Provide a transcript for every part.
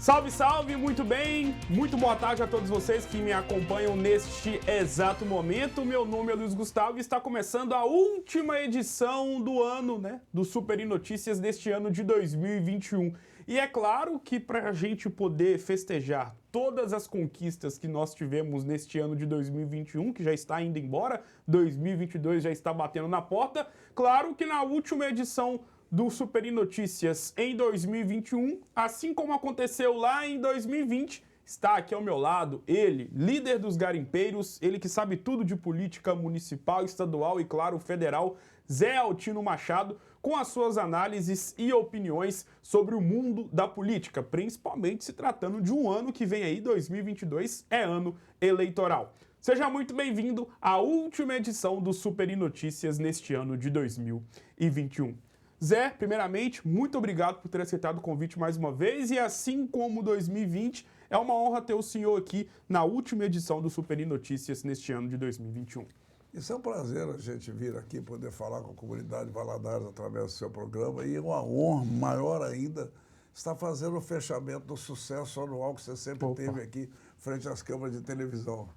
Salve, salve, muito bem, muito boa tarde a todos vocês que me acompanham neste exato momento. Meu nome é Luiz Gustavo e está começando a última edição do ano, do Super Notícias deste ano de 2021. E é claro que para a gente poder festejar todas as conquistas que nós tivemos neste ano de 2021, que já está indo embora, 2022 já está batendo na porta, claro que na última edição do Super Notícias em 2021, assim como aconteceu lá em 2020, está aqui ao meu lado ele, líder dos garimpeiros, ele que sabe tudo de política municipal, estadual e, claro, federal, Zé Altino Machado, com as suas análises e opiniões sobre o mundo da política, principalmente se tratando de um ano que vem aí, 2022, é ano eleitoral. Seja muito bem-vindo à última edição do Super Notícias neste ano de 2021. Zé, primeiramente, muito obrigado por ter aceitado o convite mais uma vez e assim como 2020, é uma honra ter o senhor aqui na última edição do Super Notícias neste ano de 2021. Isso é um prazer a gente vir aqui poder falar com a comunidade Valadares através do seu programa e uma honra maior ainda estar fazendo o fechamento do sucesso anual que você sempre teve aqui frente às câmeras de televisão.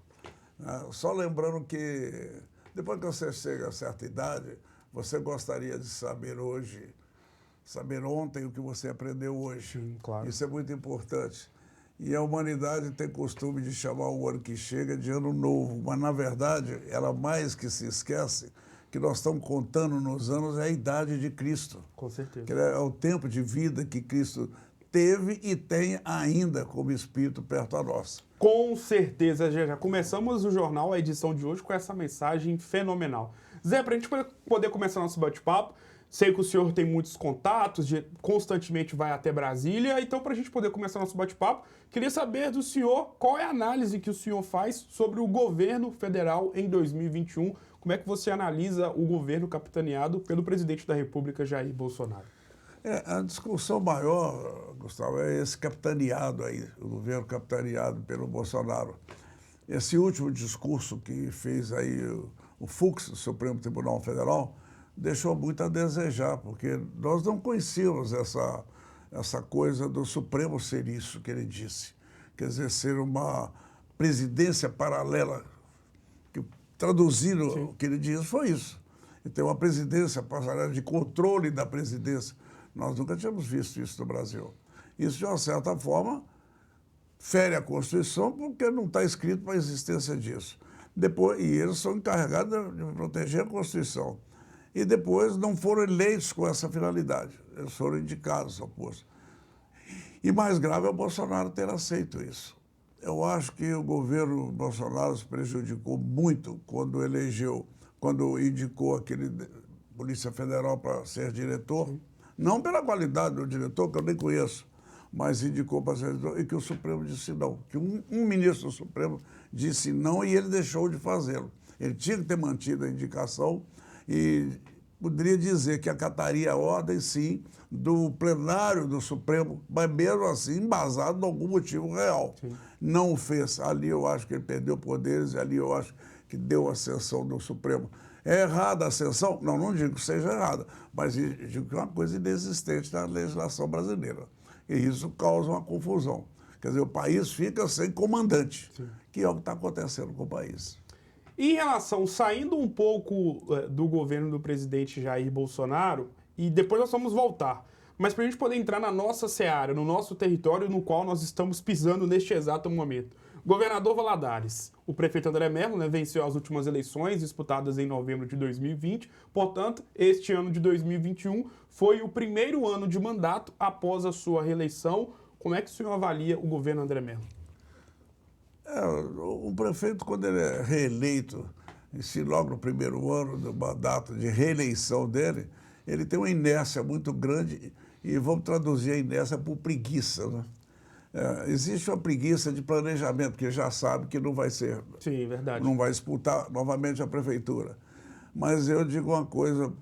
Só lembrando que depois que você chega a certa idade, você gostaria de saber hoje, saber ontem o que você aprendeu hoje. Sim, claro. Isso é muito importante. E a humanidade tem costume de chamar o ano que chega de ano novo, mas, na verdade, ela mais que se esquece que nós estamos contando nos anos é a idade de Cristo. Com certeza. Que é o tempo de vida que Cristo teve e tem ainda como espírito perto a nós. Com certeza, já começamos o jornal, a edição de hoje, com essa mensagem fenomenal. Zé, para a gente poder começar nosso bate-papo, sei que o senhor tem muitos contatos, constantemente vai até Brasília, então para a gente poder começar nosso bate-papo, queria saber do senhor qual é a análise que o senhor faz sobre o governo federal em 2021, como é que você analisa o governo capitaneado pelo presidente da República, Jair Bolsonaro? A discussão maior, Gustavo, é esse capitaneado aí, o governo capitaneado pelo Bolsonaro. Esse último discurso que fez aí o Fux, o Supremo Tribunal Federal, deixou muito a desejar, porque nós não conhecíamos essa coisa do Supremo ser isso que ele disse. Quer dizer, ser uma presidência paralela, que traduzindo o que ele disse foi isso. Então, uma presidência paralela de controle da presidência. Nós nunca tínhamos visto isso no Brasil. Isso, de uma certa forma, fere a Constituição porque não está escrito para a existência disso. E eles são encarregados de proteger a Constituição. E depois não foram eleitos com essa finalidade. Eles foram indicados ao posto. E mais grave é o Bolsonaro ter aceito isso. Eu acho que o governo Bolsonaro se prejudicou muito quando indicou aquele Polícia Federal para ser diretor. Não pela qualidade do diretor, que eu nem conheço, mas indicou para ser diretor, e que o Supremo disse não. Que um ministro do Supremo disse não e ele deixou de fazê-lo. Ele tinha que ter mantido a indicação e poderia dizer que acataria a ordem, sim, do plenário do Supremo, mas mesmo assim embasado em algum motivo real. Sim. Não o fez. Ali eu acho que ele perdeu poderes, ali eu acho que deu a ascensão do Supremo. É errada a ascensão? Não digo que seja errada, mas digo que é uma coisa inexistente na legislação brasileira. E isso causa uma confusão. Quer dizer, o país fica sem comandante, sim, que é o que está acontecendo com o país. Em relação, saindo um pouco do governo do presidente Jair Bolsonaro, e depois nós vamos voltar, mas para a gente poder entrar na nossa seara, no nosso território no qual nós estamos pisando neste exato momento. Governador Valadares, o prefeito André Mello, venceu as últimas eleições disputadas em novembro de 2020, portanto, este ano de 2021 foi o primeiro ano de mandato após a sua reeleição. Como é que o senhor avalia o governo André Mello? O prefeito, quando ele é reeleito, e se logo no primeiro ano do mandato de reeleição dele, ele tem uma inércia muito grande e vamos traduzir a inércia por preguiça, né? Existe uma preguiça de planejamento, porque já sabe que não vai ser. Sim, verdade. Não vai disputar novamente a prefeitura. Mas eu digo uma coisa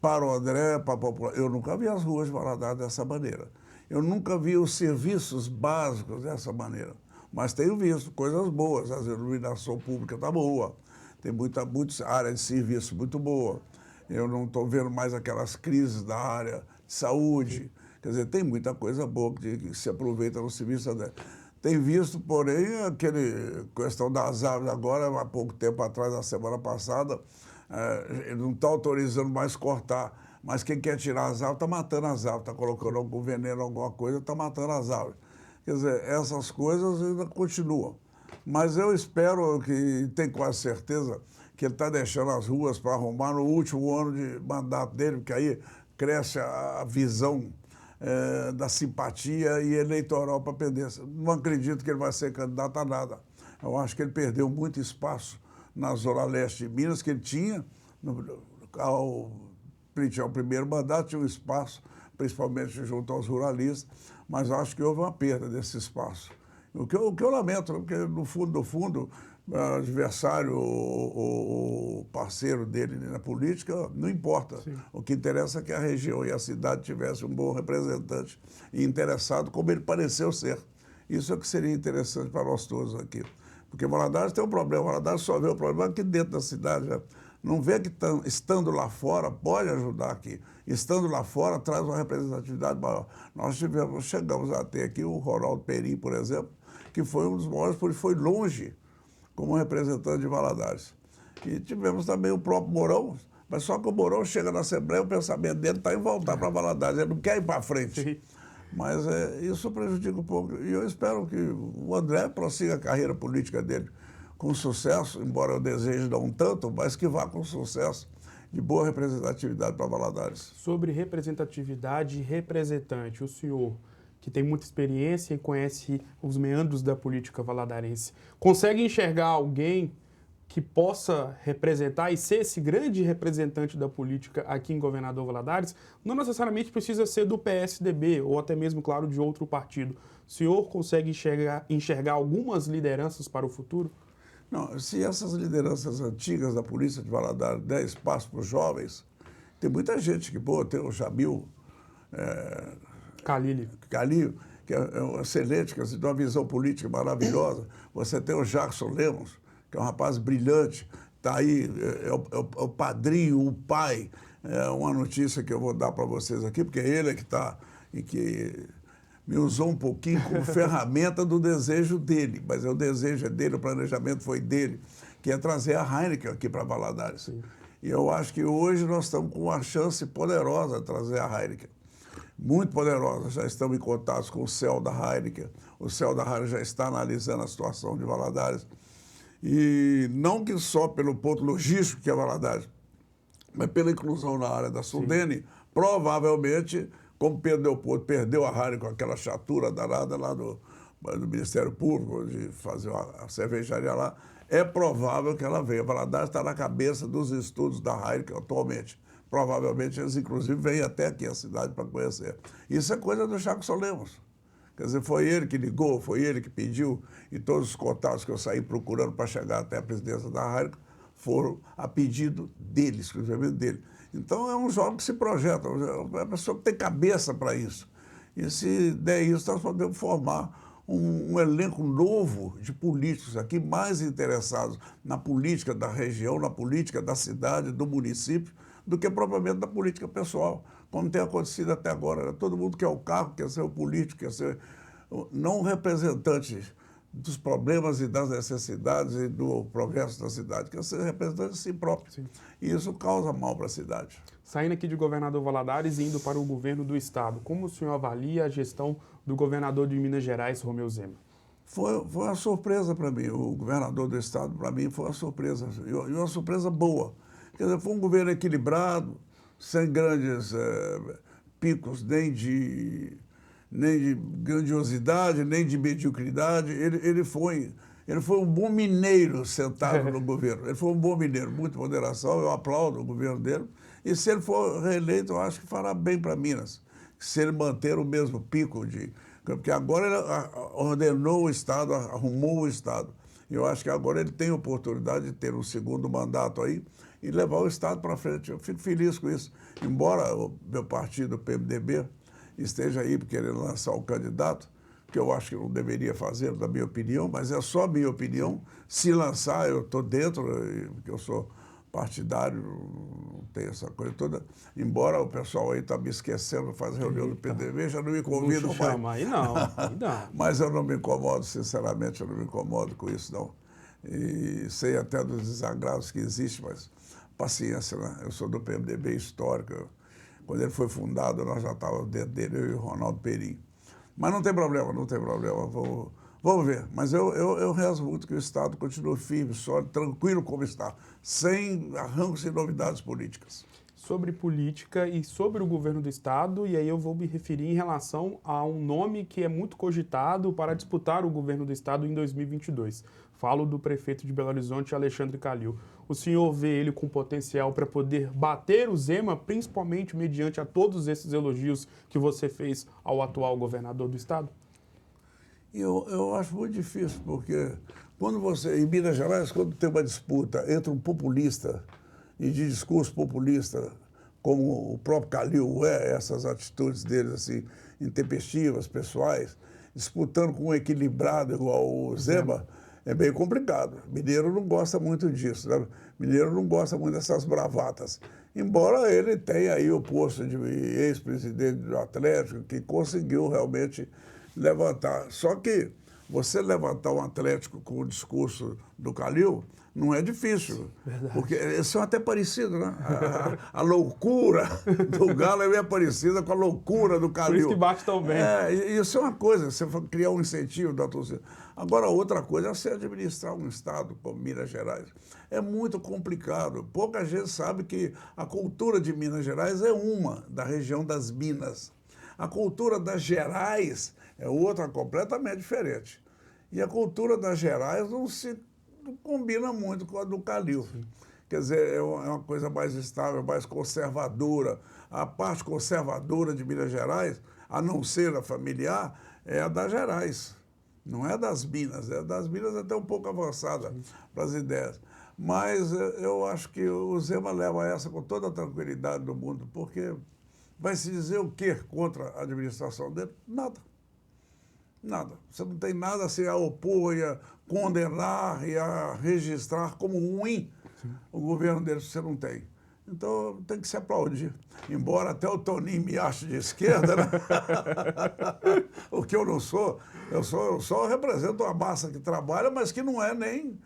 para o André, para a população. Eu nunca vi as ruas de Valadares dessa maneira. Eu nunca vi os serviços básicos dessa maneira. Mas tenho visto coisas boas. A iluminação pública está boa. Tem muita área de serviço muito boa. Eu não estou vendo mais aquelas crises da área de saúde. Quer dizer, tem muita coisa boa que se aproveita no serviço dele. Tem visto, porém, aquele questão das árvores agora, há pouco tempo atrás, na semana passada, ele não está autorizando mais cortar, mas quem quer tirar as árvores está matando as árvores, está colocando algum veneno, alguma coisa, está matando as árvores. Quer dizer, essas coisas ainda continuam. Mas eu espero que, tenho quase certeza, que ele está deixando as ruas para arrumar no último ano de mandato dele, porque aí cresce a visão da simpatia e eleitoral para perder. Não acredito que ele vai ser candidato a nada. Eu acho que ele perdeu muito espaço na Zona Leste de Minas, que ele tinha, ao primeiro mandato, tinha um espaço, principalmente junto aos ruralistas, mas acho que houve uma perda desse espaço. O que eu lamento, porque no fundo, o adversário, o parceiro dele na política, não importa. Sim. O que interessa é que a região e a cidade tivessem um bom representante e interessado, como ele pareceu ser. Isso é o que seria interessante para nós todos aqui. Porque Valadares tem um problema, Valadares só vê o problema aqui dentro da cidade. Né? Não vê que estando lá fora pode ajudar aqui. Estando lá fora traz uma representatividade maior. Nós chegamos a ter aqui o Ronaldo Perim, por exemplo, que foi um dos maiores, porque foi longe como representante de Valadares. E tivemos também o próprio Mourão, mas só que o Mourão chega na Assembleia, o pensamento dele está em voltar para Valadares, ele não quer ir para frente. Sim. Mas isso prejudica um pouco. E eu espero que o André prossiga a carreira política dele com sucesso, embora eu deseje não tanto, mas que vá com sucesso, de boa representatividade para Valadares. Sobre representatividade e representante, o senhor, que tem muita experiência e conhece os meandros da política valadarense, consegue enxergar alguém que possa representar e ser esse grande representante da política aqui em Governador Valadares? Não necessariamente precisa ser do PSDB ou até mesmo, claro, de outro partido. O senhor consegue enxergar algumas lideranças para o futuro? Não, se essas lideranças antigas da polícia de Valadares der espaço para os jovens, tem muita gente que, tem o Jamil Calil, que é um excelente, que tem uma visão política maravilhosa. Você tem o Jackson Lemos, que é um rapaz brilhante, está aí, é o padrinho, o pai. É uma notícia que eu vou dar para vocês aqui, porque ele é que está, e que me usou um pouquinho como ferramenta do desejo dele, mas o desejo é dele, o planejamento foi dele, que é trazer a Heineken aqui para Valadares. Sim. E eu acho que hoje nós estamos com uma chance poderosa de trazer a Heineken. Muito poderosa. Já estamos em contato com o CEL da Heineken. O CEL da Heineken já está analisando a situação de Valadares. E não que só pelo ponto logístico que é Valadares, mas pela inclusão na área da Sudene, provavelmente, como Pedro Leopoldo perdeu a Heineken com aquela chatura danada lá do Ministério Público, de fazer a cervejaria lá, é provável que ela venha. Valadares está na cabeça dos estudos da Heineken atualmente. Provavelmente eles, inclusive, vêm até aqui a cidade para conhecer. Isso é coisa do Jackson Lemos. Quer dizer, foi ele que ligou, foi ele que pediu, e todos os contatos que eu saí procurando para chegar até a presidência da Heineken foram a pedido dele, exclusivamente dele. Então, é um jovem que se projeta, é uma pessoa que tem cabeça para isso. E se der isso, nós podemos formar um elenco novo de políticos aqui, mais interessados na política da região, na política da cidade, do município, do que propriamente da política pessoal, como tem acontecido até agora. Todo mundo quer o cargo, quer ser o político, quer ser não o representante dos problemas e das necessidades e do progresso da cidade, quer ser representante de si próprio. Sim. E isso causa mal para a cidade. Saindo aqui de Governador Valadares e indo para o governo do Estado, como o senhor avalia a gestão do governador de Minas Gerais, Romeu Zema? Foi uma surpresa para mim. O governador do Estado, para mim, foi uma surpresa. E uma surpresa boa. Quer dizer, foi um governo equilibrado, sem grandes picos, nem de grandiosidade, nem de mediocridade. Ele foi um bom mineiro sentado no governo. Ele foi um bom mineiro, muita moderação, eu aplaudo o governo dele. E se ele for reeleito, eu acho que fará bem para Minas. Se ele manter o mesmo pico porque agora ele ordenou o Estado, arrumou o Estado. E eu acho que agora ele tem a oportunidade de ter um segundo mandato aí e levar o Estado para frente. Eu fico feliz com isso. Embora o meu partido, o PMDB, esteja aí querendo lançar um candidato, que eu acho que não deveria fazer, na minha opinião, mas é só minha opinião. Se lançar, eu estou dentro, porque eu sou partidário, não tem essa coisa toda. Embora o pessoal aí está me esquecendo de fazer reunião do PDB, já não me convidam mais. Aí não. Mas eu não me incomodo, sinceramente, eu não me incomodo com isso, não. E sei até dos desagrados que existem, mas paciência, né? Eu sou do PMDB histórico. Quando ele foi fundado, nós já estávamos dentro dele, eu e o Ronaldo Perim. Mas não tem problema, não tem problema. Vamos ver. Mas eu rezo muito que o Estado continue firme, sólido, tranquilo como está, sem arrancos e novidades políticas. Sobre política e sobre o governo do Estado, e aí eu vou me referir em relação a um nome que é muito cogitado para disputar o governo do Estado em 2022. Falo do prefeito de Belo Horizonte, Alexandre Calil. O senhor vê ele com potencial para poder bater o Zema, principalmente mediante a todos esses elogios que você fez ao atual governador do Estado? Eu acho muito difícil, porque quando você, em Minas Gerais, quando tem uma disputa entre um populista e de discurso populista, como o próprio Calil essas atitudes dele assim, intempestivas, pessoais, disputando com um equilibrado igual o Zema, é bem complicado. Mineiro não gosta muito disso, né? Mineiro não gosta muito dessas bravatas. Embora ele tenha aí o posto de ex-presidente do Atlético, que conseguiu realmente levantar. Só que você levantar um Atlético com o discurso do Calil não é difícil. Verdade. Porque eles são até parecidos, né? A loucura do Galo é meio parecida com a loucura do Calil. Por isso que bate tão bem. Isso é uma coisa, você criar um incentivo da torcida. Agora, outra coisa é você administrar um estado como Minas Gerais. É muito complicado. Pouca gente sabe que a cultura de Minas Gerais é uma, da região das Minas. A cultura das Gerais é outra completamente diferente. E a cultura das Gerais não combina muito com a do Calil. Sim. Quer dizer, é uma coisa mais estável, mais conservadora. A parte conservadora de Minas Gerais, a não ser a familiar, é a das Gerais. Não é das Minas. É das Minas até um pouco avançada para as ideias. Mas eu acho que o Zema leva essa com toda a tranquilidade do mundo, porque vai se dizer o quê contra a administração dele? Nada. Nada. Você não tem nada a se opor e a condenar e a registrar como ruim. Sim. O governo dele, você não tem. Então, tem que se aplaudir. Embora até o Toninho me ache de esquerda, né? O que eu não sou. Eu só represento uma massa que trabalha, mas que não é nem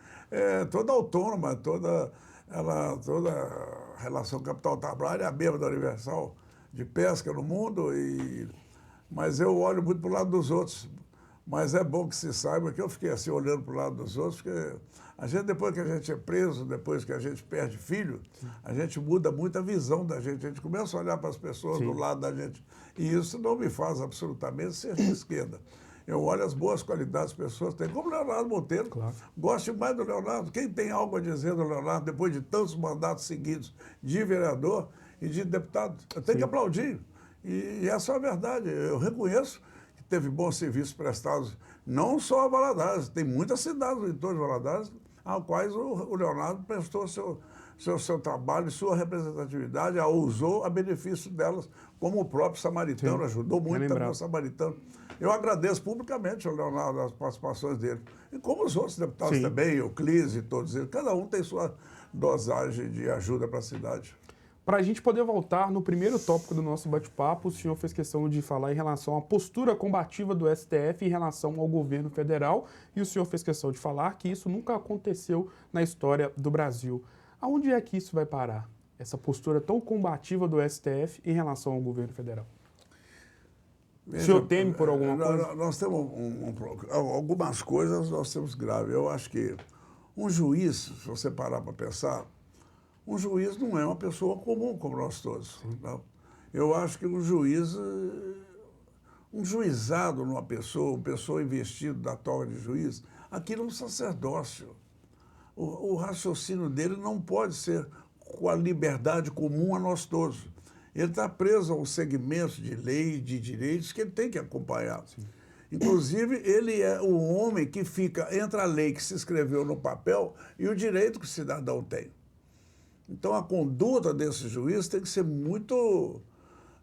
toda autônoma, toda a relação capital-trabalho é a mesma da Universal de pesca no mundo, mas eu olho muito para o lado dos outros. Mas é bom que se saiba que eu fiquei assim olhando para o lado dos outros, porque a gente, depois que a gente é preso, depois que a gente perde filho, a gente muda muito a visão da gente. A gente começa a olhar para as pessoas do lado da gente. E isso não me faz absolutamente ser de esquerda. Eu olho as boas qualidades que as pessoas têm, como o Leonardo Monteiro. Claro. Gosto mais do Leonardo. Quem tem algo a dizer do Leonardo, depois de tantos mandatos seguidos de vereador e de deputado, eu tenho que aplaudir. E essa é a verdade. Eu reconheço que teve bons serviços prestados, não só a Valadares, tem muitas cidades no entorno de Valadares, ao quais o Leonardo prestou seu trabalho, sua representatividade, a usou a benefício delas, como o próprio Samaritano. Sim, ajudou muito também o Samaritano. Eu agradeço publicamente ao Leonardo as participações dele. E como os outros deputados também, Euclides e todos eles, cada um tem sua dosagem de ajuda para a cidade. Para a gente poder voltar no primeiro tópico do nosso bate-papo, o senhor fez questão de falar em relação à postura combativa do STF em relação ao governo federal, e o senhor fez questão de falar que isso nunca aconteceu na história do Brasil. Aonde é que isso vai parar? Essa postura tão combativa do STF em relação ao governo federal? O senhor teme por alguma coisa? Nós temos algumas coisas nós temos graves. Eu acho que um juiz, se você parar para pensar, um juiz não é uma pessoa comum como nós todos. Não? Eu acho que um juizado numa pessoa, uma pessoa investida da toga de juiz, aquilo é um sacerdócio. O raciocínio dele não pode ser com a liberdade comum a nós todos. Ele está preso a um segmento de lei, de direitos que ele tem que acompanhar. Sim. Inclusive, ele é o homem que fica entre a lei que se escreveu no papel e o direito que o cidadão tem. Então, a conduta desse juiz tem que ser muito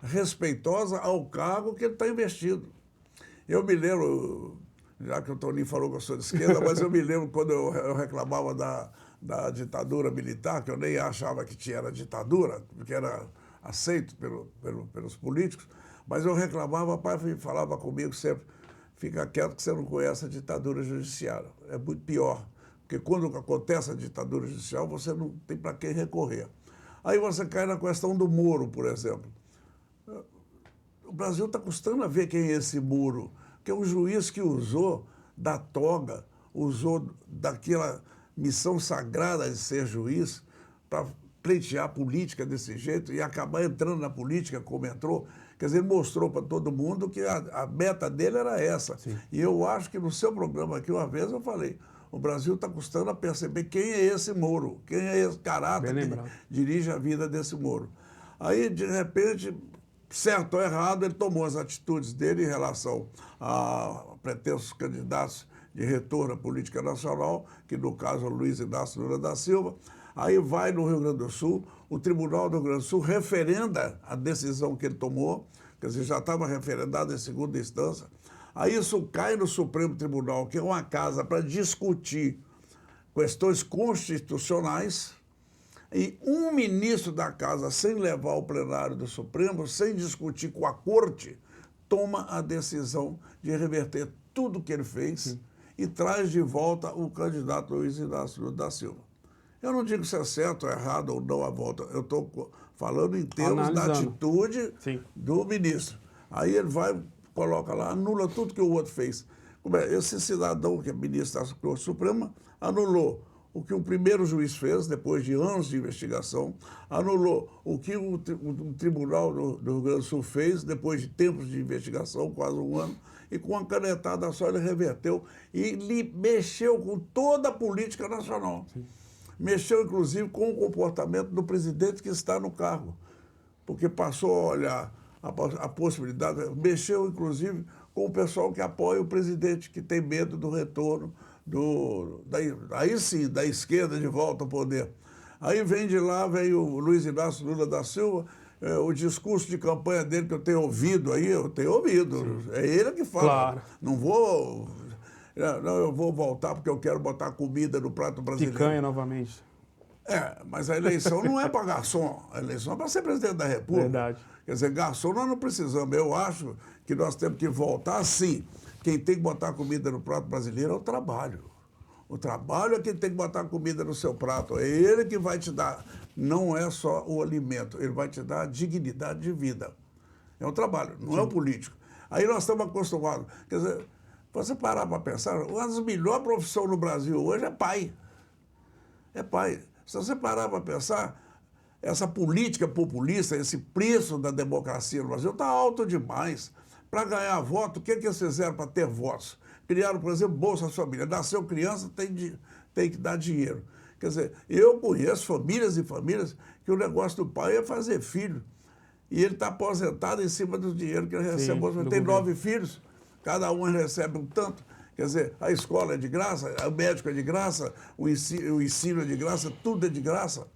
respeitosa ao cargo que ele está investido. Eu me lembro, já que o Toninho falou que eu sou de esquerda, mas eu me lembro quando eu reclamava da ditadura militar, que eu nem achava que era ditadura, porque era aceito pelos políticos, mas eu reclamava, o pai falava comigo sempre, fica quieto que você não conhece a ditadura judiciária. É muito pior, porque quando acontece a ditadura judicial, você não tem para quem recorrer. Aí você cai na questão do Moro, por exemplo. O Brasil está custando a ver quem é esse Moro, que é um juiz que usou da toga, usou daquela missão sagrada de ser juiz para pleitear a política desse jeito e acabar entrando na política como entrou. Quer dizer, ele mostrou para todo mundo que a meta dele era essa. Sim. E eu acho que no seu programa aqui, uma vez eu falei, o Brasil está custando a perceber quem é esse Moro, quem é esse caráter que dirige a vida desse Moro. Aí, de repente, certo ou errado, ele tomou as atitudes dele em relação a pretensos candidatos de retorno à política nacional, que no caso é o Luiz Inácio Lula da Silva. Aí vai no Rio Grande do Sul, o Tribunal do Rio Grande do Sul referenda a decisão que ele tomou, quer dizer, já estava referendado em segunda instância. Aí isso cai no Supremo Tribunal, que é uma casa para discutir questões constitucionais, e um ministro da casa, sem levar ao plenário do Supremo, sem discutir com a corte, toma a decisão de reverter tudo que ele fez e traz de volta o candidato Luiz Inácio Lula da Silva. Eu não digo se é certo ou errado ou não a volta, eu estou falando em termos da atitude do ministro. Aí ele vai, coloca lá, anula tudo que o outro fez. Esse cidadão que é ministro da Corte Suprema anulou o que o primeiro juiz fez, depois de anos de investigação, anulou o que o Tribunal do Rio Grande do Sul fez, depois de tempos de investigação, quase um ano, e com uma canetada só ele reverteu e mexeu com toda a política nacional. Sim. Mexeu, inclusive, com o comportamento do presidente que está no cargo, porque passou a olhar a possibilidade, mexeu, inclusive, com o pessoal que apoia o presidente, que tem medo do retorno aí sim, da esquerda de volta ao poder. Aí vem de lá, vem o Luiz Inácio Lula da Silva, o discurso de campanha dele que eu tenho ouvido aí, eu tenho ouvido, sim. É ele que fala. Claro. Eu vou voltar porque eu quero botar comida no prato brasileiro. Picanha novamente. Mas a eleição não é para garçom, a eleição é para ser presidente da República. Verdade. Quer dizer, garçom nós não precisamos. Eu acho que nós temos que voltar, sim. Quem tem que botar comida no prato brasileiro é o trabalho. O trabalho é quem tem que botar comida no seu prato. É ele que vai te dar, não é só o alimento, ele vai te dar a dignidade de vida. É o trabalho, não é o político. Aí nós estamos acostumados. Quer dizer, você parar para pensar, uma das melhores profissões no Brasil hoje é pai. É pai. Se você parar para pensar, essa política populista, esse preço da democracia no Brasil está alto demais. Para ganhar voto, o que eles fizeram para ter votos? Criaram, por exemplo, Bolsa Família. Nasceu criança, tem que dar dinheiro. Quer dizer, eu conheço famílias e famílias que o negócio do pai é fazer filho. E ele está aposentado em cima do dinheiro que ele recebe. Ele tem 9 filhos, cada um recebe um tanto. Quer dizer, a escola é de graça, o médico é de graça, o ensino é de graça, tudo é de graça.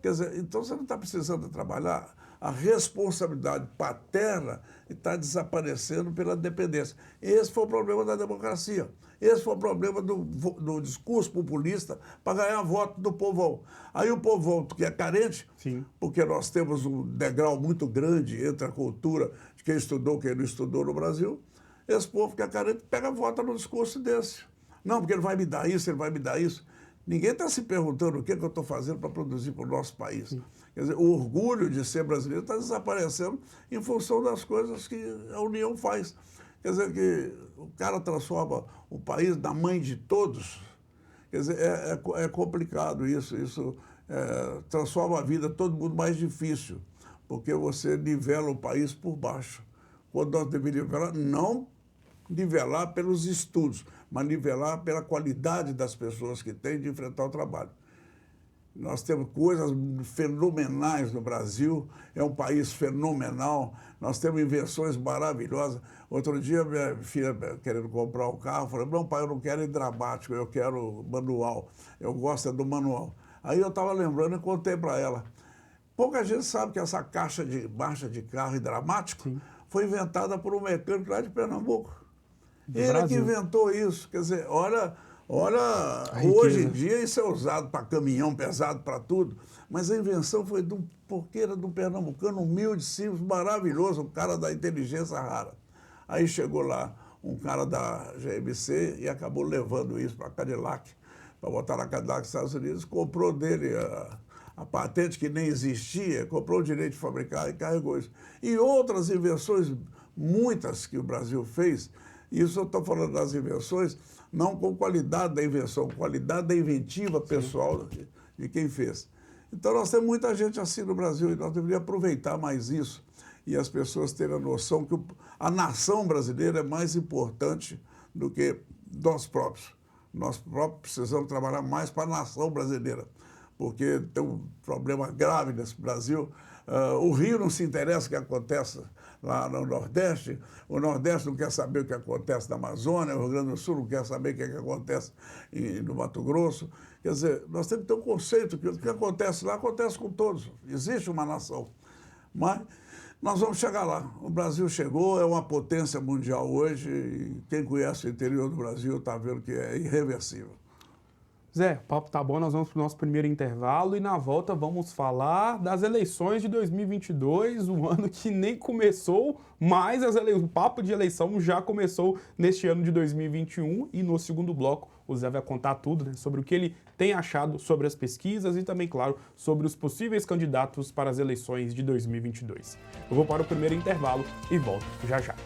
Quer dizer, então você não está precisando trabalhar. A responsabilidade paterna está desaparecendo pela dependência. Esse foi o problema da democracia. Esse foi o problema do discurso populista para ganhar voto do povão. Aí o povão, que é carente, sim, porque nós temos um degrau muito grande entre a cultura de quem estudou e quem não estudou no Brasil, esse povo que é carente pega voto no discurso desse. Não, porque ele vai me dar isso, ele vai me dar isso. Ninguém está se perguntando o que eu estou fazendo para produzir para o nosso país. Sim. Quer dizer, o orgulho de ser brasileiro está desaparecendo em função das coisas que a União faz. Quer dizer, que o cara transforma o país na mãe de todos. Quer dizer, é complicado isso. Isso transforma a vida de todo mundo mais difícil, porque você nivela o país por baixo. Quando nós deveríamos não nivelar pelos estudos, mas nivelar pela qualidade das pessoas que têm de enfrentar o trabalho. Nós temos coisas fenomenais no Brasil, é um país fenomenal, nós temos invenções maravilhosas. Outro dia, minha filha querendo comprar um carro, falou, não, pai, eu não quero dramático, eu quero manual, eu gosto do manual. Aí eu estava lembrando e contei para ela. Pouca gente sabe que essa caixa de marcha de carro dramático, sim, foi inventada por um mecânico lá de Pernambuco. Ele que inventou isso. Quer dizer, olha Olha, riqueza. hoje em dia isso é usado para caminhão pesado, para tudo, mas a invenção foi de um porqueira de um pernambucano humilde, simples, maravilhoso, um cara da inteligência rara. Aí chegou lá um cara da GMC e acabou levando isso para a Cadillac, para botar na Cadillac dos Estados Unidos, comprou dele a patente que nem existia, comprou o direito de fabricar e carregou isso. E outras invenções, muitas que o Brasil fez, isso eu estou falando das invenções, não com qualidade da invenção, qualidade da inventiva pessoal de quem fez. Então nós temos muita gente assim no Brasil e nós deveríamos aproveitar mais isso e as pessoas terem a noção que a nação brasileira é mais importante do que nós próprios. Nós próprios precisamos trabalhar mais para a nação brasileira, porque tem um problema grave nesse Brasil. O Rio não se interessa o que acontece lá no Nordeste, o Nordeste não quer saber o que acontece na Amazônia, o Rio Grande do Sul não quer saber o que acontece no Mato Grosso. Quer dizer, nós temos que ter um conceito que o que acontece lá acontece com todos. Existe uma nação. Mas nós vamos chegar lá. O Brasil chegou, é uma potência mundial hoje e quem conhece o interior do Brasil está vendo que é irreversível. Zé, o papo tá bom, nós vamos para o nosso primeiro intervalo e na volta vamos falar das eleições de 2022, o ano que nem começou, mas o papo de eleição já começou neste ano de 2021 e no segundo bloco o Zé vai contar tudo, né, sobre o que ele tem achado sobre as pesquisas e também, claro, sobre os possíveis candidatos para as eleições de 2022. Eu vou para o primeiro intervalo e volto já já.